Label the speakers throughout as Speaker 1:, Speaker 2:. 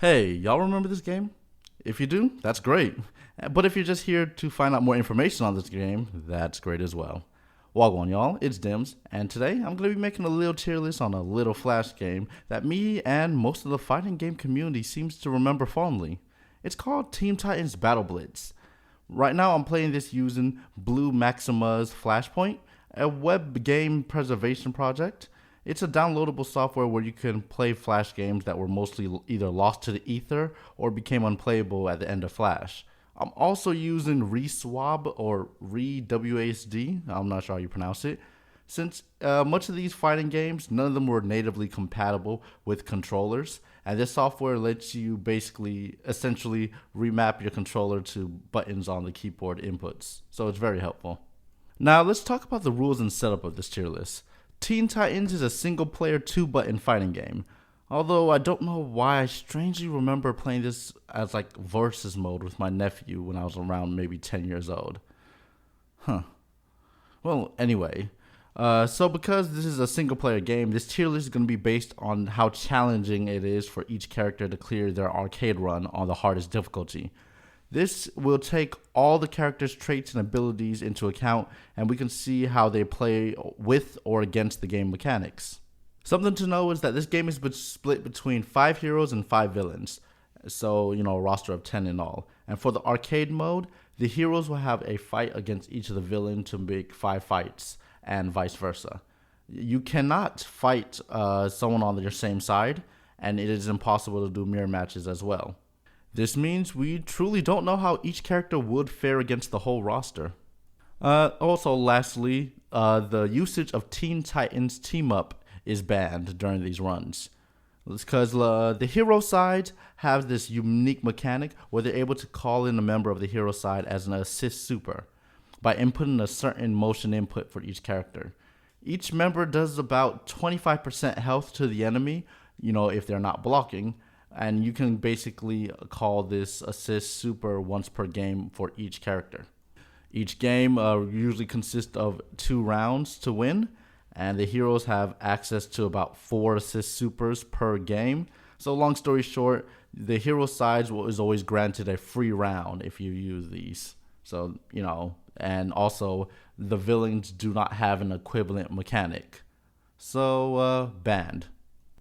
Speaker 1: Hey, y'all remember this game? If you do, that's great. But if you're just here to find out more information on this game, that's great as well. Wagwan, y'all, it's Dimz, and today I'm going to be making a little tier list on a little flash game that me and most of the fighting game community seems to remember fondly. It's called Teen Titans Battle Blitz. Right now I'm playing this using Blue Maxima's Flashpoint, a web game preservation project. It's a downloadable software where you can play Flash games that were mostly either lost to the ether or became unplayable at the end of Flash. I'm also using ReSwab or ReWASD, I'm not sure how you pronounce it, since much of these fighting games, none of them were natively compatible with controllers, and this software lets you basically essentially remap your controller to buttons on the keyboard inputs, so it's very helpful. Now let's talk about the rules and setup of this tier list. Teen Titans is a single-player 2-button fighting game. Although I don't know why I strangely remember playing this as like versus mode with my nephew when I was around maybe 10 years old. Well, anyway. So because this is a single-player game, this tier list is going to be based on how challenging it is for each character to clear their arcade run on the hardest difficulty. This will take all the characters' traits and abilities into account, and we can see how they play with or against the game mechanics. Something to know is that this game is split between 5 heroes and 5 villains, so, a roster of 10 in all. And for the arcade mode, the heroes will have a fight against each of the villains to make 5 fights, and vice versa. You cannot fight someone on your same side, and it is impossible to do mirror matches as well. This means we truly don't know how each character would fare against the whole roster. Also, lastly, the usage of Teen Titans Team Up is banned during these runs. It's because the hero side have this unique mechanic where they're able to call in a member of the hero side as an assist super by inputting a certain motion input for each character. Each member does about 25% health to the enemy, if they're not blocking, and you can basically call this assist super once per game for each character. Each game usually consists of 2 rounds to win, and the heroes have access to about 4 assist supers per game. So long story short, the hero side is always granted a free round if you use these. So, and also the villains do not have an equivalent mechanic. So, banned.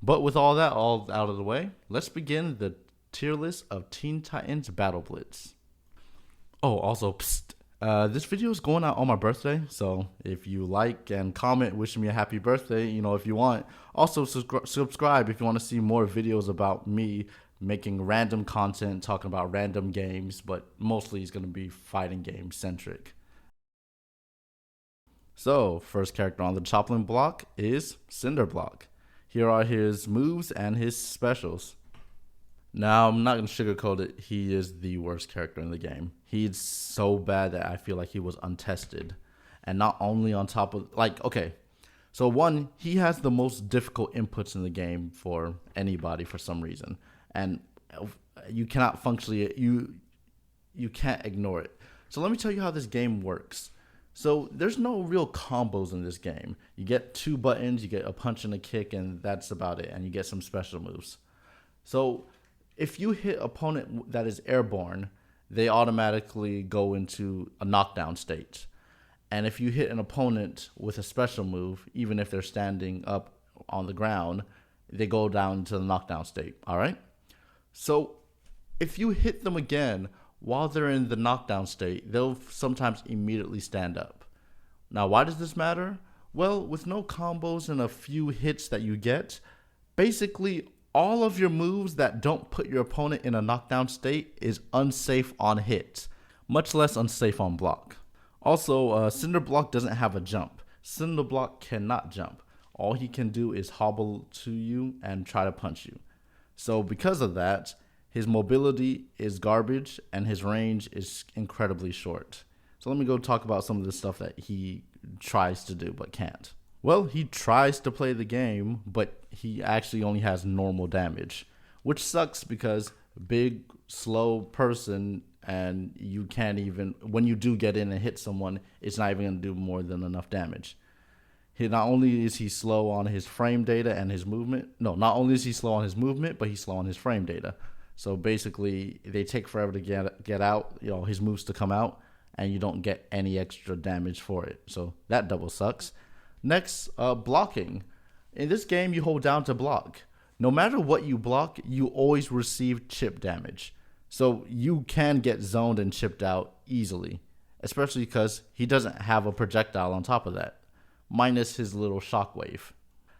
Speaker 1: But with all that all out of the way, let's begin the tier list of Teen Titans Battle Blitz. Oh, also, this video is going out on my birthday, so if you like and comment wishing me a happy birthday, if you want. Also, subscribe if you want to see more videos about me making random content, talking about random games, but mostly it's going to be fighting game centric. So, first character on the chopping block is Cinderblock. Here are his moves and his specials. Now, I'm not going to sugarcoat it. He is the worst character in the game. He's so bad that I feel like he was untested. And not only on top of, so one, he has the most difficult inputs in the game for anybody for some reason. And you cannot functionally, you can't ignore it. So let me tell you how this game works. So there's no real combos in this game. You get 2 buttons, you get a punch and a kick, and that's about it. And you get some special moves. So if you hit an opponent that is airborne, they automatically go into a knockdown state. And if you hit an opponent with a special move, even if they're standing up on the ground, they go down to the knockdown state. All right? So if you hit them again while they're in the knockdown state, they'll sometimes immediately stand up. Now, why does this matter? Well, with no combos and a few hits that you get, basically all of your moves that don't put your opponent in a knockdown state is unsafe on hit, much less unsafe on block. Also, Cinderblock doesn't have a jump. Cinderblock cannot jump. All he can do is hobble to you and try to punch you. So because of that, his mobility is garbage, and his range is incredibly short. So let me go talk about some of the stuff that he tries to do but can't. Well, he tries to play the game, but he actually only has normal damage, which sucks because big, slow person, and you can't even, when you do get in and hit someone, it's not even going to do more than enough damage. Not only is he slow on his frame data and his movement, but he's slow on his frame data. So basically, they take forever to get out, his moves to come out, and you don't get any extra damage for it. So that double sucks. Next, blocking. In this game, you hold down to block. No matter what you block, you always receive chip damage. So you can get zoned and chipped out easily, especially because he doesn't have a projectile on top of that, minus his little shockwave.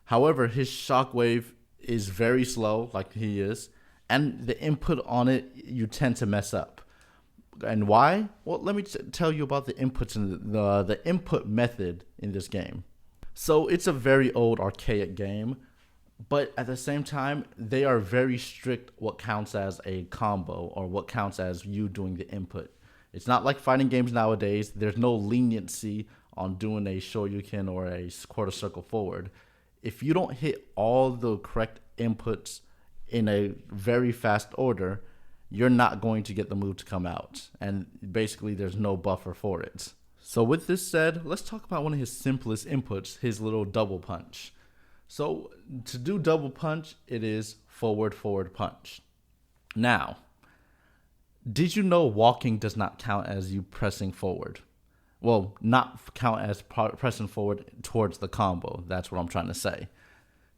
Speaker 1: However, his shockwave is very slow, like he is, and the input on it, you tend to mess up. And why? Well, let me tell you about the inputs and the input method in this game. So it's a very old archaic game, but at the same time, they are very strict what counts as a combo or what counts as you doing the input. It's not like fighting games nowadays. There's no leniency on doing a shoryuken or a quarter circle forward. If you don't hit all the correct inputs in a very fast order, you're not going to get the move to come out. And basically, there's no buffer for it. So with this said, let's talk about one of his simplest inputs, his little double punch. So to do double punch, it is forward, forward punch. Now, did you know walking does not count as you pressing forward? Well, not count as pressing forward towards the combo. That's what I'm trying to say.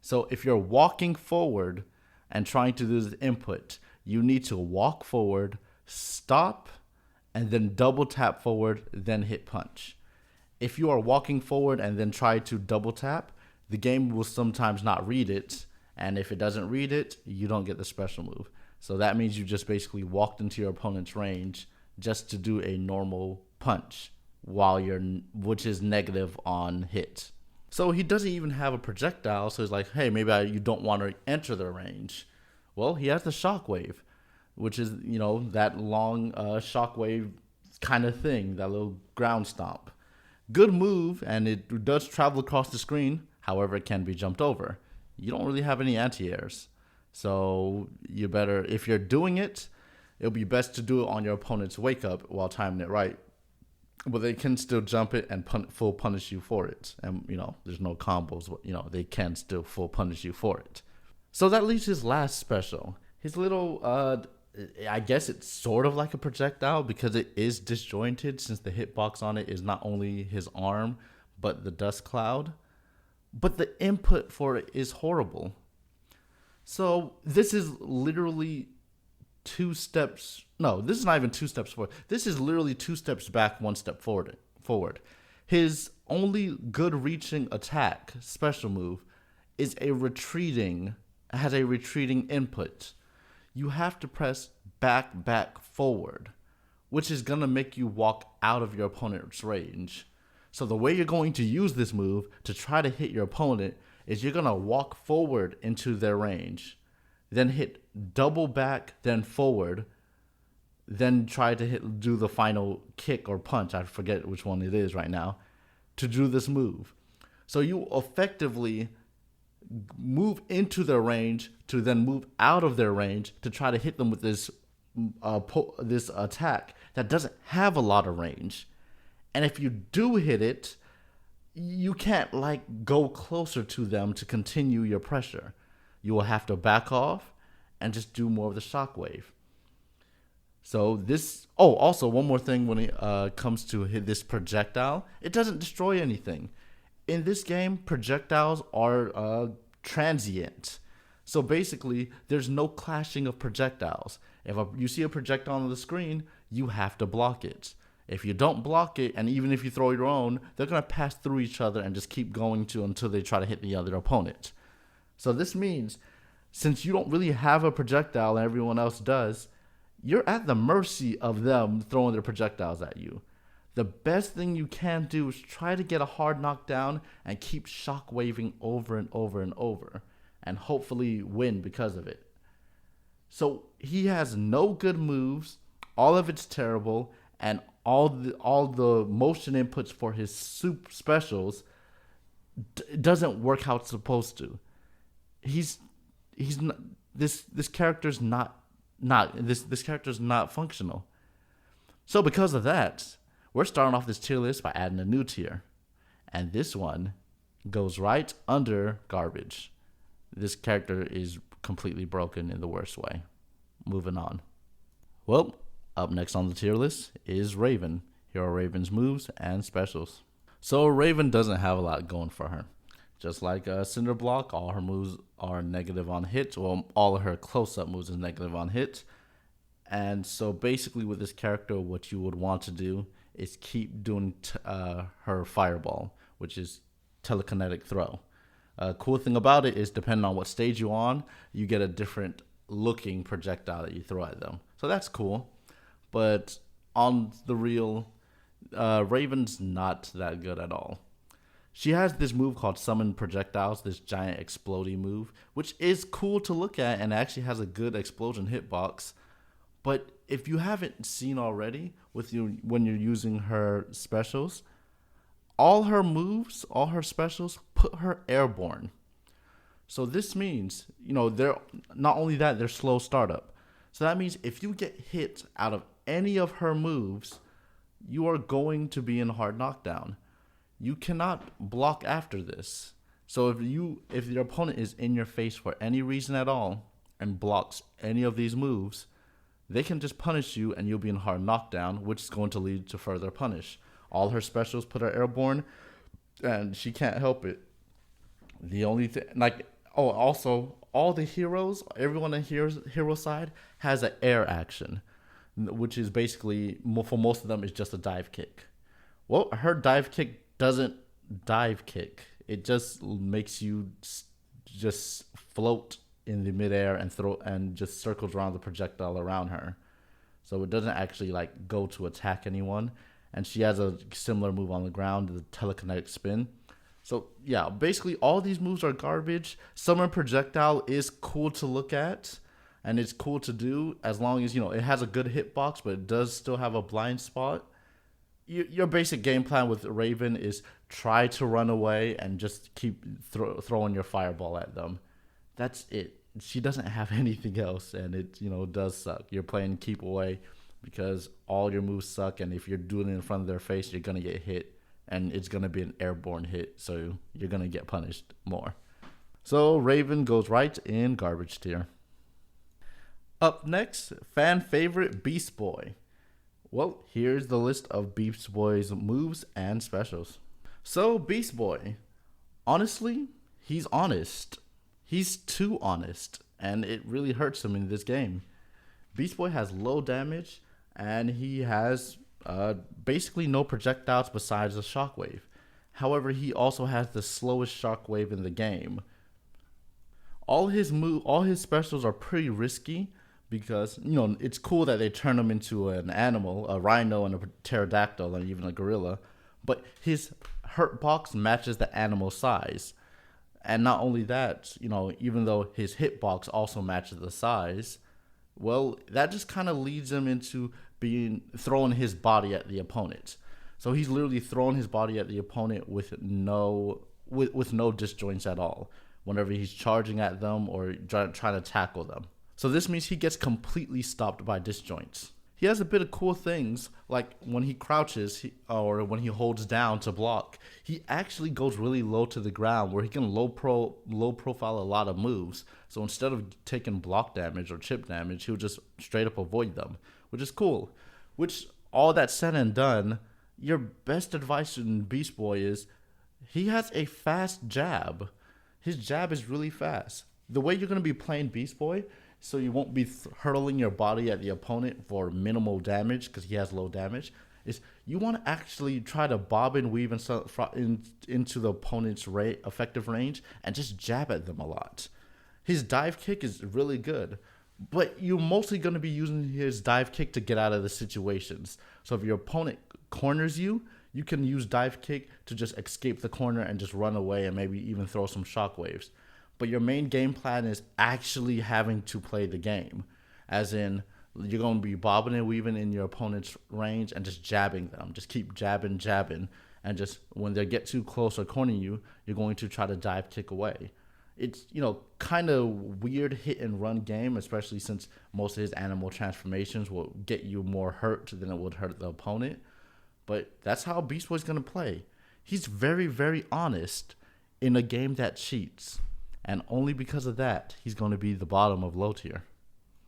Speaker 1: So if you're walking forward and trying to do the input, you need to walk forward, stop, and then double tap forward, then hit punch. If you are walking forward and then try to double tap, the game will sometimes not read it. And if it doesn't read it, you don't get the special move. So that means you just basically walked into your opponent's range just to do a normal punch which is negative on hit. So he doesn't even have a projectile. So he's like, hey, maybe you don't want to enter the range. Well, he has the shockwave, which is, that long shockwave kind of thing, that little ground stomp. Good move, and it does travel across the screen. However, it can be jumped over. You don't really have any anti-airs. So you better, if you're doing it, it'll be best to do it on your opponent's wake up while timing it right. But they can still jump it and full punish you for it. And, there's no combos, but, they can still full punish you for it. So that leaves his last special. His little, I guess it's sort of like a projectile because it is disjointed since the hitbox on it is not only his arm, but the dust cloud. But the input for it is horrible. So this is literally 2 steps. No, this is not even 2 steps forward. This is literally 2 steps back, 1 step forward. His only good reaching attack, special move, has a retreating input. You have to press back, forward, which is going to make you walk out of your opponent's range. So the way you're going to use this move to try to hit your opponent is you're going to walk forward into their range, then hit double back, then forward, then try to do the final kick or punch. I forget which one it is right now, to do this move. So you effectively move into their range to then move out of their range to try to hit them with this attack that doesn't have a lot of range. And if you do hit it, you can't go closer to them to continue your pressure. You will have to back off and just do more of the shockwave. So this, also one more thing when it comes to this projectile, it doesn't destroy anything. In this game, projectiles are transient. So basically, there's no clashing of projectiles. If you see a projectile on the screen, you have to block it. If you don't block it, and even if you throw your own, they're going to pass through each other and just keep going until they try to hit the other opponent. So this means, since you don't really have a projectile and everyone else does, you're at the mercy of them throwing their projectiles at you. The best thing you can do is try to get a hard knockdown and keep shockwaving over and over and over, and hopefully win because of it. So he has no good moves, all of it's terrible, and all the motion inputs for his soup specials doesn't work how it's supposed to. He's not, this character's not functional. So because of that, we're starting off this tier list by adding a new tier. And this one goes right under garbage. This character is completely broken in the worst way. moving on. Well, up next on the tier list is Raven. Here are Raven's moves and specials. So Raven doesn't have a lot going for her. Just like Cinder Block, all her moves are negative on hits. Well, all of her close-up moves is negative on hits. And so basically with this character, what you would want to do is keep doing her Fireball, which is telekinetic throw. Cool thing about it is depending on what stage you're on, you get a different looking projectile that you throw at them. So that's cool. But on the real, Raven's not that good at all. She has this move called Summon Projectiles, this giant exploding move, which is cool to look at and actually has a good explosion hitbox. But if you haven't seen already when you're using her specials, all her moves, all her specials put her airborne. So this means, they're not only that, they're slow startup. So that means if you get hit out of any of her moves, you are going to be in hard knockdown. You cannot block after this. So if your opponent is in your face for any reason at all and blocks any of these moves, they can just punish you and you'll be in hard knockdown, which is going to lead to further punish. All her specials put her airborne, and she can't help it. The only thing, also all the heroes, everyone on hero side has an air action, which is basically for most of them is just a dive kick. Well, her dive kick doesn't dive kick. It just makes you just float in the midair and throw and just circles around the projectile around her. So it doesn't actually go to attack anyone. And she has a similar move on the ground, the telekinetic spin. So yeah, basically all these moves are garbage. Summon Projectile is cool to look at and it's cool to do as long as, it has a good hitbox, but it does still have a blind spot. Your basic game plan with Raven is try to run away and just keep throwing your fireball at them. That's it. She doesn't have anything else, and it does suck. You're playing keep away because all your moves suck, and if you're doing it in front of their face, you're gonna get hit, and it's gonna be an airborne hit, so you're gonna get punished more. So Raven goes right in garbage tier. Up next, fan favorite Beast Boy. Well, here's the list of Beast Boy's moves and specials. So Beast Boy, honestly, he's honest. He's too honest, and it really hurts him in this game. Beast Boy has low damage, and he has basically no projectiles besides the shockwave. However, he also has the slowest shockwave in the game. All his specials are pretty risky because it's cool that they turn him into an animal, a rhino and a pterodactyl, and even a gorilla. But his hurt box matches the animal size. And not only that, even though his hitbox also matches the size, well, that just kind of leads him into throwing his body at the opponent. So he's literally throwing his body at the opponent with no disjoints at all whenever he's charging at them or trying to tackle them. So this means he gets completely stopped by disjoints. He has a bit of cool things, like when he crouches or when he holds down to block, he actually goes really low to the ground where he can low profile a lot of moves. So instead of taking block damage or chip damage, he'll just straight up avoid them, which is cool. Which, all that said and done, your best advice in Beast Boy is he has a fast jab. His jab is really fast. The way you're going to be playing Beast Boy, so you won't be hurling your body at the opponent for minimal damage because he has low damage, is you want to actually try to bob and weave into the opponent's effective range and just jab at them a lot. His dive kick is really good, but you're mostly going to be using his dive kick to get out of the situations. So if your opponent corners you, you can use dive kick to just escape the corner and just run away and maybe even throw some shockwaves. But your main game plan is actually having to play the game. As in, you're going to be bobbing and weaving in your opponent's range and just jabbing them. Just keep jabbing. And just when they get too close or cornering you, you're going to try to dive kick away. It's, kind of weird hit and run game, especially since most of his animal transformations will get you more hurt than it would hurt the opponent. But that's how Beast Boy's going to play. He's very, very honest in a game that cheats. And only because of that, he's going to be the bottom of low tier.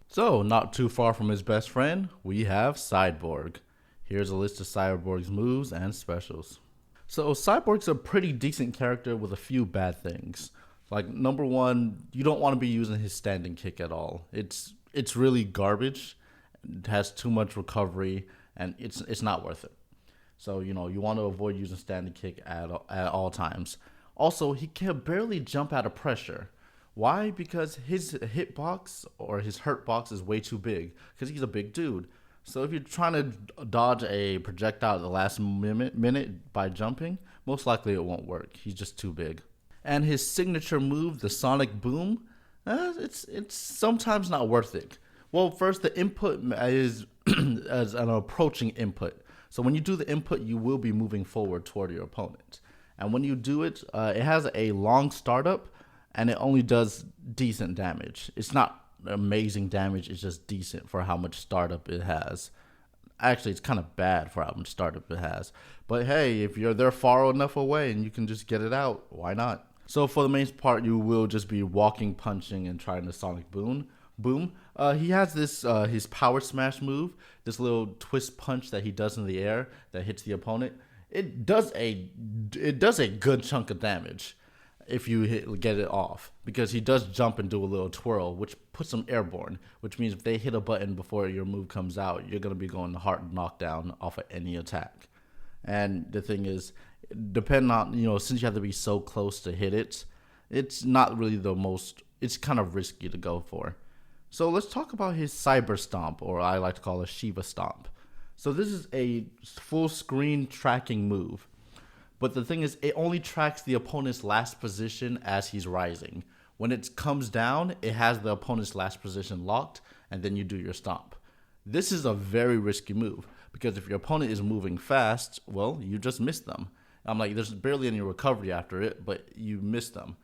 Speaker 1: So, not too far from his best friend, we have Cyborg. Here's a list of Cyborg's moves and specials. So, Cyborg's a pretty decent character with a few bad things. Like number one, you don't want to be using his standing kick at all. It's really garbage. It has too much recovery, and it's not worth it. So you want to avoid using standing kick at all times. Also, he can barely jump out of pressure. Why? Because his hitbox or his hurt box is way too big. Because he's a big dude. So if you're trying to dodge a projectile at the last minute by jumping, most likely it won't work. He's just too big. And his signature move, the Sonic Boom, it's sometimes not worth it. Well, first the input is as an approaching input. So when you do the input, you will be moving forward toward your opponent. And when you do it, it has a long startup, and it only does decent damage. It's not amazing damage. It's just decent for how much startup it has. Actually, it's kind of bad for how much startup it has. But hey, if they're far enough away and you can just get it out, why not? So for the main part, you will just be walking, punching, and trying to Sonic Boom. He has this his power smash move, this little twist punch that he does in the air that hits the opponent. It does a good chunk of damage if you get it off, because he does jump and do a little twirl, which puts him airborne, which means if they hit a button before your move comes out, you're going to be going hard knockdown off of any attack. And the thing is, depending on, since you have to be so close to hit it, it's not really it's kind of risky to go for. So let's talk about his Cyber Stomp, or I like to call it Shiva Stomp. So this is a full screen tracking move. But the thing is, it only tracks the opponent's last position as he's rising. When it comes down, it has the opponent's last position locked, and then you do your stomp. This is a very risky move, because if your opponent is moving fast, well, you just miss them. I'm like, there's barely any recovery after it, but you miss them.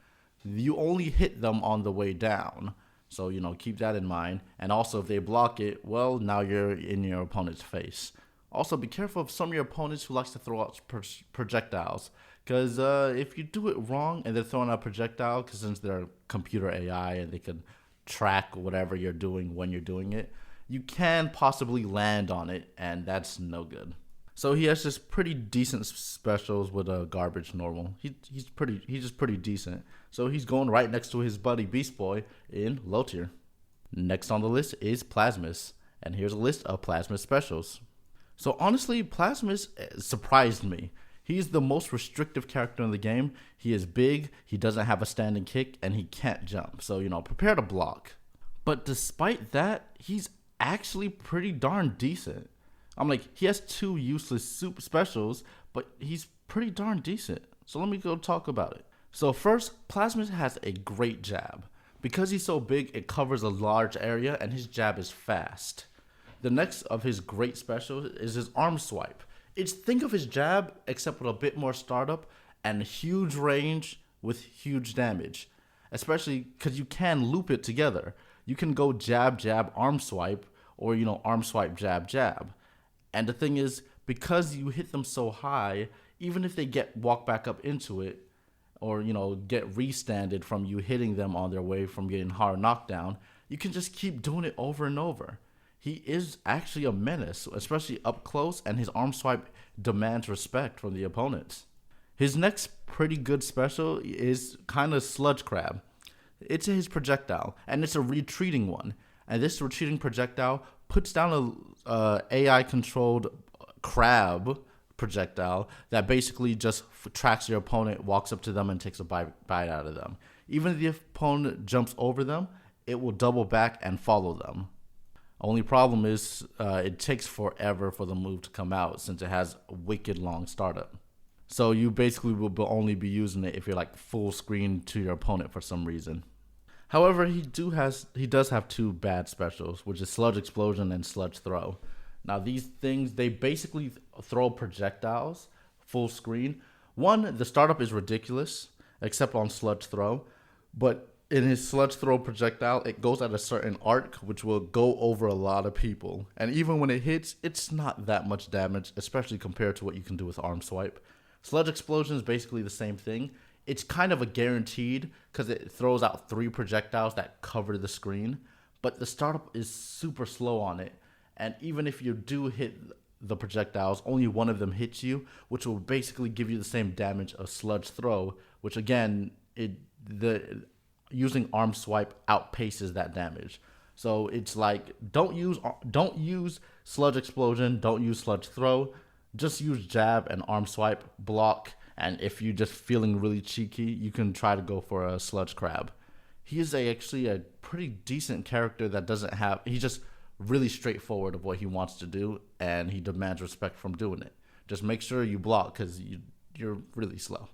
Speaker 1: You only hit them on the way down. So, keep that in mind. And also, if they block it, well, now you're in your opponent's face. Also, be careful of some of your opponents who likes to throw out projectiles. Because if you do it wrong and they're throwing out projectile, because since they're computer AI and they can track whatever you're doing when you're doing it, you can possibly land on it, and that's no good. So he has just pretty decent specials with a garbage normal. He's just pretty decent. So he's going right next to his buddy Beast Boy in low tier. Next on the list is Plasmus, and here's a list of Plasmus specials. So honestly, Plasmus surprised me. He's the most restrictive character in the game. He is big, he doesn't have a standing kick, and he can't jump. So, prepare to block. But despite that, he's actually pretty darn decent. I'm like, he has two useless super specials, but he's pretty darn decent. So let me go talk about it. So first, Plasmus has a great jab. Because he's so big, it covers a large area, and his jab is fast. The next of his great specials is his arm swipe. Think of his jab, except with a bit more startup and huge range with huge damage. Especially because you can loop it together. You can go jab, jab, arm swipe, or, arm swipe, jab, jab. And the thing is, because you hit them so high, even if they walk back up into it, or, get restanded from you hitting them on their way from getting hard knockdown, you can just keep doing it over and over. He is actually a menace, especially up close, and his arm swipe demands respect from the opponents. His next pretty good special is kind of Sludge Crab. It's his projectile, and it's a retreating one. And this retreating projectile puts down a AI-controlled crab projectile that basically just tracks your opponent, walks up to them, and takes a bite out of them. Even if the opponent jumps over them, it will double back and follow them. Only problem is it takes forever for the move to come out since it has a wicked long startup. So you basically will only be using it if you're like full screen to your opponent for some reason. However, he does have two bad specials, which is Sludge Explosion and Sludge Throw. Now these things, they basically throw projectiles full screen. One, the startup is ridiculous, except on Sludge Throw, but in his Sludge Throw projectile, it goes at a certain arc, which will go over a lot of people. And even when it hits, it's not that much damage, especially compared to what you can do with Arm Swipe. Sludge Explosion is basically the same thing. It's kind of a guaranteed, because it throws out 3 projectiles that cover the screen. but the startup is super slow on it. And even if you do hit the projectiles, only one of them hits you, which will basically give you the same damage of sludge throw, which again, the using arm swipe outpaces that damage. So it's like don't use sludge explosion, don't use sludge throw, just use jab and arm swipe, block, and if you're just feeling really cheeky, you can try to go for a sludge crab. He is actually a pretty decent character that doesn't have. He's just really straightforward of what he wants to do, and he demands respect from doing it. Just make sure you block because you're really slow.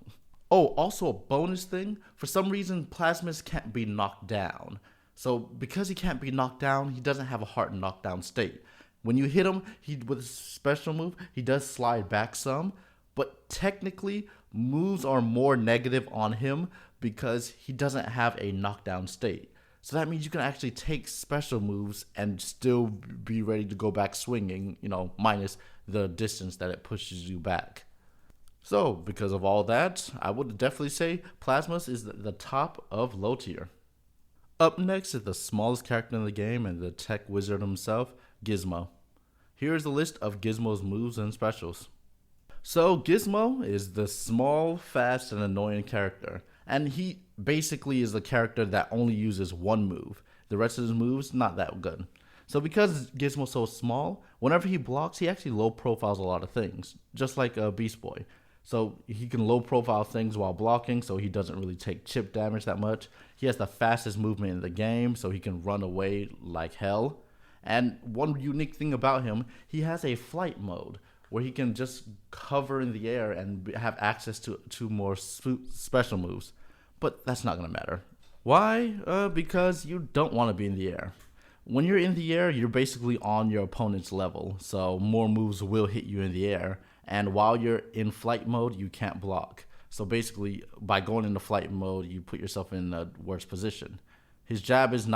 Speaker 1: Oh, also a bonus thing. For some reason, Plasmus can't be knocked down. So because he can't be knocked down, he doesn't have a hard knockdown state. When you hit him, with a special move, he does slide back some, but technically moves are more negative on him because he doesn't have a knockdown state. So that means you can actually take special moves and still be ready to go back swinging, minus the distance that it pushes you back. So because of all that, I would definitely say Plasmus is the top of low tier. Up next is the smallest character in the game and the tech wizard himself, Gizmo. Here is a list of Gizmo's moves and specials. So Gizmo is the small, fast, and annoying character, and he basically is a character that only uses one move. The rest of his moves, not that good. So because Gizmo's so small, whenever he blocks, he actually low profiles a lot of things, just like Beast Boy. So he can low profile things while blocking, so he doesn't really take chip damage that much. He has the fastest movement in the game, so he can run away like hell. And one unique thing about him, he has a flight mode where he can just hover in the air and have access to more special moves. But that's not going to matter. Why? Because you don't want to be in the air. When you're in the air, you're basically on your opponent's level, so more moves will hit you in the air. And while you're in flight mode, you can't block. So basically, by going into flight mode, you put yourself in a worse position. His jab is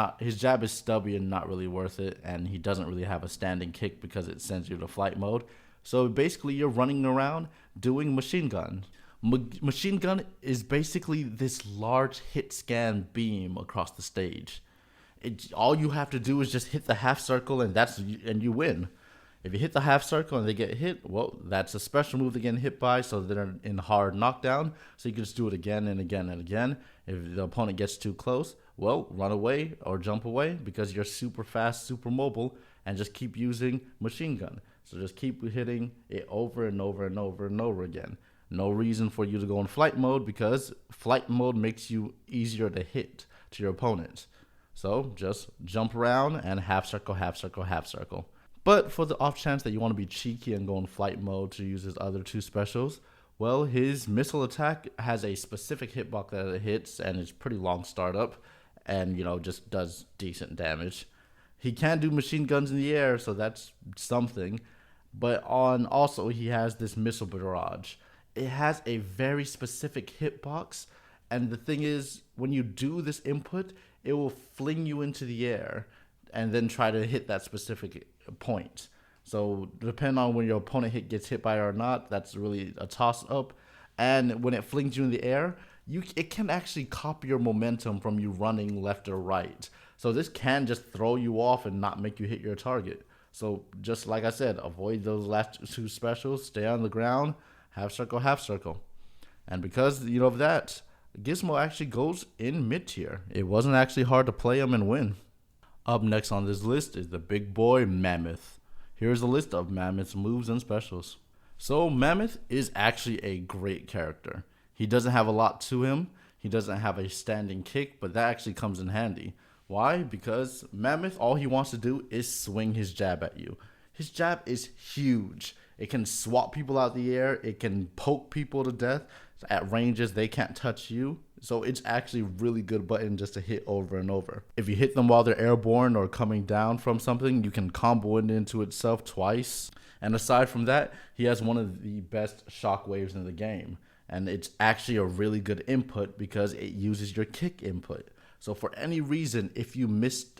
Speaker 1: stubby and not really worth it, and he doesn't really have a standing kick because it sends you to flight mode. So basically, you're running around doing machine gun. Machine gun is basically this large hit scan beam across the stage. All you have to do is just hit the half circle, and you win. If you hit the half circle and they get hit, well, that's a special move they're getting hit by, so they're in hard knockdown. So you can just do it again and again and again. If the opponent gets too close, well, run away or jump away because you're super fast, super mobile, and just keep using machine gun. So just keep hitting it over and over and over and over again. No reason for you to go in flight mode because flight mode makes you easier to hit to your opponents. So just jump around and half circle, half circle, half circle. But for the off chance that you want to be cheeky and go in flight mode to use his other two specials, well, his missile attack has a specific hitbox that it hits, and it's pretty long startup, and just does decent damage. He can do machine guns in the air, so that's something. But also he has this missile barrage. It has a very specific hitbox, and the thing is, when you do this input, it will fling you into the air and then try to hit that specific point. So depending on when your opponent gets hit by it or not, that's really a toss up. And when it flings you in the air, it can actually copy your momentum from you running left or right. So this can just throw you off and not make you hit your target. So just like I said, avoid those last two specials, stay on the ground, half circle, half circle. And because of that, Gizmo actually goes in mid tier. It wasn't actually hard to play him and win. Up next on this list is the big boy Mammoth. Here's a list of Mammoth's moves and specials. So Mammoth is actually a great character. He doesn't have a lot to him. He doesn't have a standing kick, but that actually comes in handy. Why? Because Mammoth, all he wants to do is swing his jab at you. His jab is huge. It can swat people out the air. It can poke people to death at ranges they can't touch you. So it's actually a really good button just to hit over and over. If you hit them while they're airborne or coming down from something, you can combo it into itself twice. And aside from that, he has one of the best shockwaves in the game. And it's actually a really good input because it uses your kick input. So for any reason, if you miss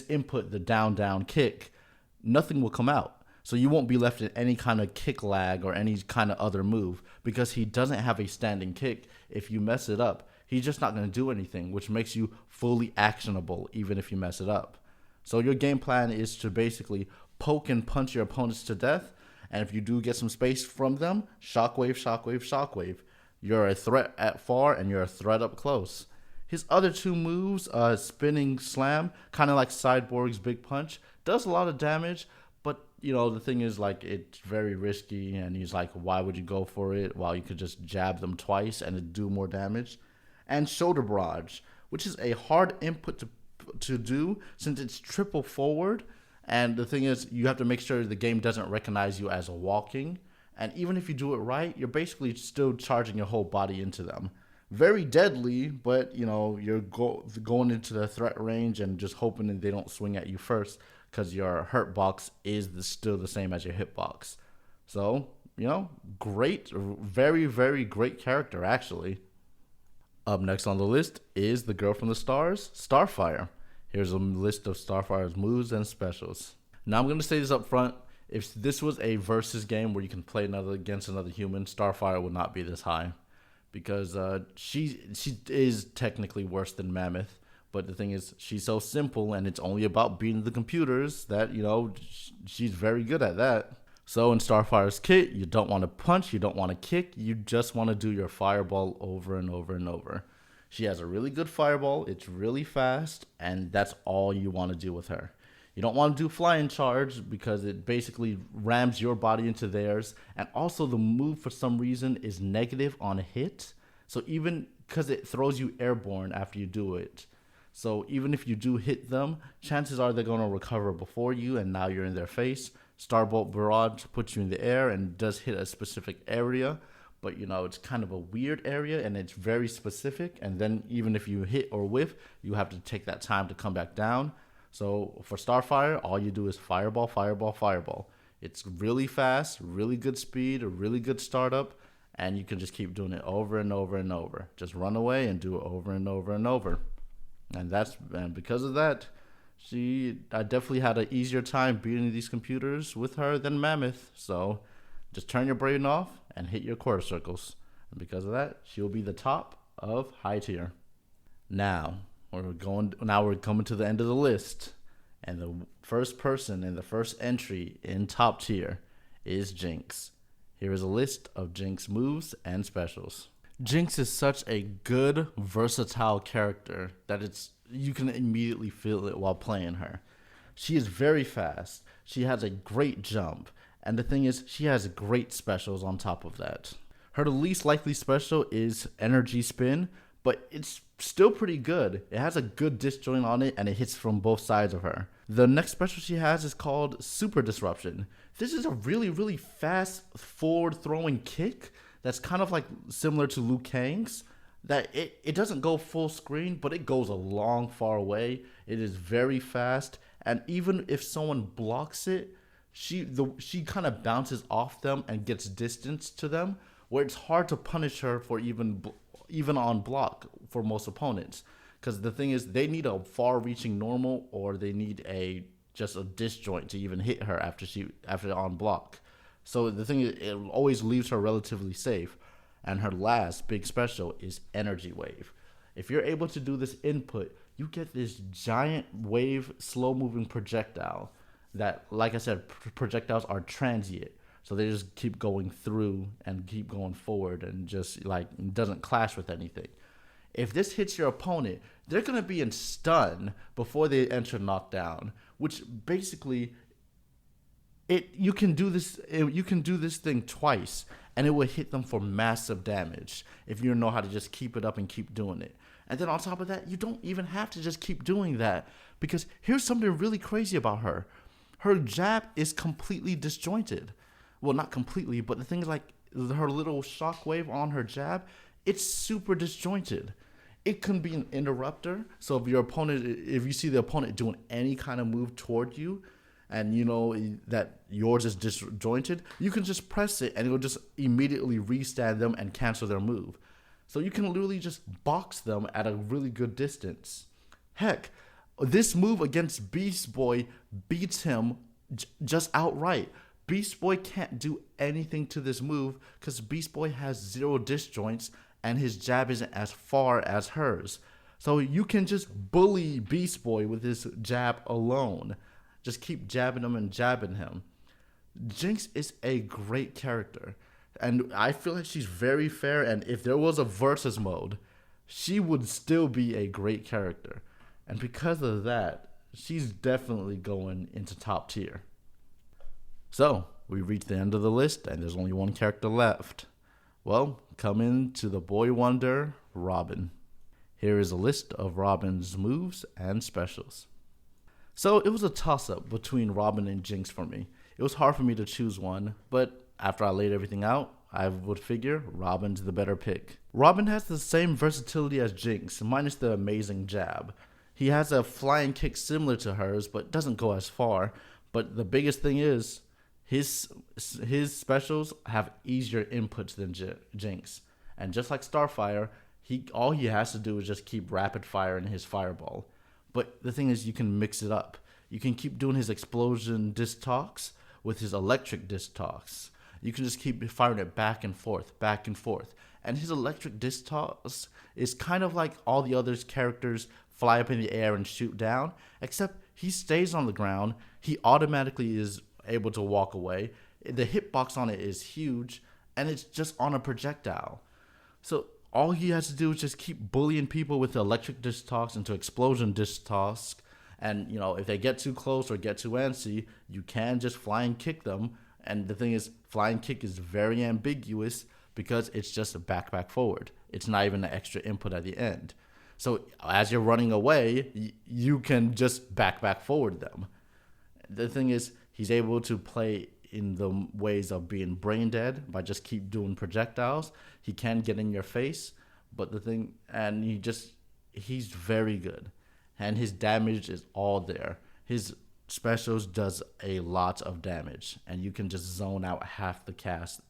Speaker 1: input the down kick, nothing will come out. So you won't be left in any kind of kick lag or any kind of other move because he doesn't have a standing kick. If you mess it up, he's just not going to do anything, which makes you fully actionable even if you mess it up. So your game plan is to basically poke and punch your opponents to death, and if you do get some space from them, shockwave, shockwave, shockwave. You're a threat at far, and you're a threat up close. His other two moves, spinning slam, kind of like Cyborg's big punch, does a lot of damage, but the thing is, like, it's very risky, and he's like, why would you go for it while you could just jab them twice and it'd do more damage? And shoulder barrage, which is a hard input to do since it's triple forward, and the thing is, you have to make sure the game doesn't recognize you as walking, and even if you do it right, you're basically still charging your whole body into them. Very deadly, but you're going into the threat range and just hoping that they don't swing at you first, because your hurt box is still the same as your hit box. So, great, very, very great character, actually. Up next on the list is the girl from the stars, Starfire. Here's a list of Starfire's moves and specials. Now, I'm going to say this up front. If this was a versus game where you can play against another human, Starfire would not be this high, because she is technically worse than Mammoth. But the thing is, she's so simple, and it's only about beating the computers that, she's very good at that. So in Starfire's kit, you don't want to punch, you don't want to kick, you just want to do your fireball over and over and over. She has a really good fireball, it's really fast, and that's all you want to do with her. You don't want to do flying charge because it basically rams your body into theirs, and also the move for some reason is negative on hit, so even because it throws you airborne after you do it. So even if you do hit them, chances are they're going to recover before you, and now you're in their face. Starbolt Barrage puts you in the air and does hit a specific area, but it's kind of a weird area and it's very specific, and then even if you hit or whiff, you have to take that time to come back down. So for Starfire, all you do is fireball, fireball, fireball. It's really fast, really good speed, a really good startup, and you can just keep doing it over and over and over. Just run away and do it over and over and over. And because of that, I definitely had an easier time beating these computers with her than Mammoth. So just turn your brain off and hit your quarter circles. And because of that, she'll be the top of high tier. Now we're coming to the end of the list. And the first person in the first entry in top tier is Jinx. Here is a list of Jinx moves and specials. Jinx is such a good, versatile character that you can immediately feel it while playing her. She is very fast. She has a great jump. And the thing is, she has great specials on top of that. Her least likely special is Energy Spin, but it's still pretty good. It has a good disjoint on it, and it hits from both sides of her. The next special she has is called Super Disruption. This is a really, really fast forward-throwing kick that's kind of like similar to Liu Kang's, that it doesn't go full screen, but it goes a long, far away. It is very fast, and even if someone blocks it, she kind of bounces off them and gets distance to them, where it's hard to punish her for even on block for most opponents. Because the thing is, they need a far-reaching normal, or they need just a disjoint to even hit her after on block. So the thing is, it always leaves her relatively safe. And her last big special is Energy Wave. If you're able to do this input, you get this giant wave, slow-moving projectile that, like I said, projectiles are transient. So they just keep going through and keep going forward, and just like doesn't clash with anything. If this hits your opponent, they're going to be in stun before they enter knockdown, which basically you can do this thing twice, and it will hit them for massive damage if you know how to just keep it up and keep doing it. And then on top of that, you don't even have to just keep doing that, because here's something really crazy about her. Her jab is completely disjointed. Well, not completely, but the thing is, like, her little shockwave on her jab, it's super disjointed. It can be an interrupter. So if you see the opponent doing any kind of move toward you, and you know that yours is disjointed, you can just press it and it will just immediately restand them and cancel their move. So you can literally just box them at a really good distance. Heck, this move against Beast Boy beats him just outright. Beast Boy can't do anything to this move because Beast Boy has 0 disjoints and his jab isn't as far as hers. So you can just bully Beast Boy with his jab alone. Just keep jabbing him and jabbing him. Jinx is a great character, and I feel like she's very fair, and if there was a versus mode, she would still be a great character. And because of that, she's definitely going into top tier. So, we reached the end of the list, and there's only one character left. Well, coming to the boy wonder, Robin. Here is a list of Robin's moves and specials. So, it was a toss-up between Robin and Jinx for me. It was hard for me to choose one, but after I laid everything out, I would figure Robin's the better pick. Robin has the same versatility as Jinx, minus the amazing jab. He has a flying kick similar to hers, but doesn't go as far. But the biggest thing is, his specials have easier inputs than Jinx. And just like Starfire, all he has to do is just keep rapid firing his fireball. But the thing is, you can mix it up. You can keep doing his explosion disc toss with his electric disc toss. You can just keep firing it back and forth, back and forth. And his electric disc toss is kind of like all the other characters fly up in the air and shoot down, except he stays on the ground. He automatically is able to walk away. The hitbox on it is huge, and it's just on a projectile. So all he has to do is just keep bullying people with the electric disc toss into explosion disc toss. And, if they get too close or get too antsy, you can just flying kick them. And the thing is, flying kick is very ambiguous because it's just a back forward. It's not even an extra input at the end. So as you're running away, you can just back forward them. The thing is, he's able to play in the ways of being brain dead by just keep doing projectiles. He can get in your face, but he's very good. And his damage is all there. His specials does a lot of damage, and you can just zone out half the cast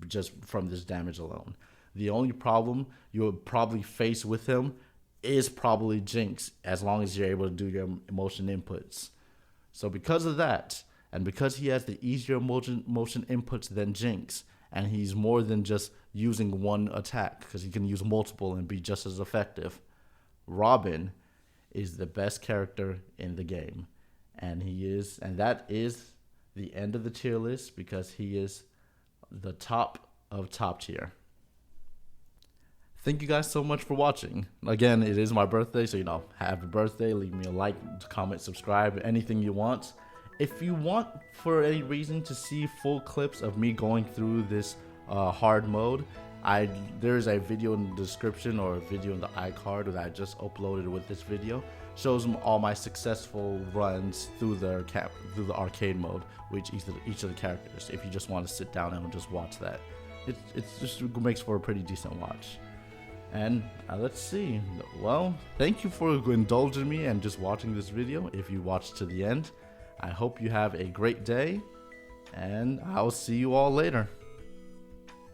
Speaker 1: just from this damage alone. The only problem you would probably face with him is probably Jinx, as long as you're able to do your motion inputs. So because of that, and because he has the easier motion inputs than Jinx, and he's more than just using one attack, because he can use multiple and be just as effective, Robin is the best character in the game. And that is the end of the tier list, because he is the top of top tier. Thank you guys so much for watching. Again, it is my birthday, so happy birthday. Leave me a like, comment, subscribe, anything you want. If you want, for any reason, to see full clips of me going through this hard mode, there's a video in the description or a video in the iCard that I just uploaded with this video. Shows them all my successful runs through the arcade mode with each of the characters. If you just want to sit down and just watch that, it just makes for a pretty decent watch. And let's see. Well, thank you for indulging me and just watching this video. If you watched to the end, I hope you have a great day, and I'll see you all later.